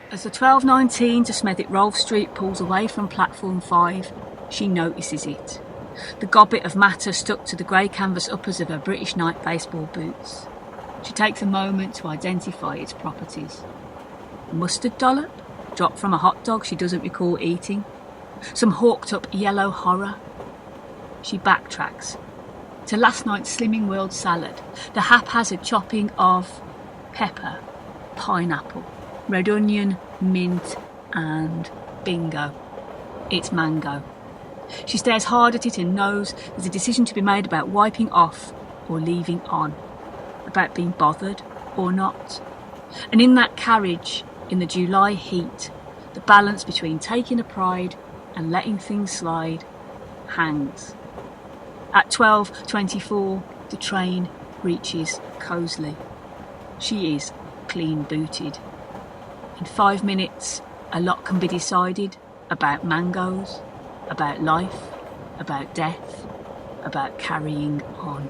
As the 12:19 to Smethwick Rolfe Street pulls away from platform 5, she notices it. The gobbet of matter stuck to the grey canvas uppers of her British night baseball boots. She takes a moment to identify its properties. Mustard dollop, dropped from a hot dog she doesn't recall eating. Some hawked up yellow horror. She backtracks to last night's Slimming World salad, the haphazard chopping of pepper, pineapple, red onion, mint, and bingo. It's mango. She stares hard at it and knows there's a decision to be made about wiping off or leaving on, about being bothered or not. And in that carriage, in the July heat, the balance between taking a pride and letting things slide hangs. At 12:24, the train reaches Coseley. She is clean booted. In 5 minutes, a lot can be decided about mangoes, about life, about death, about carrying on.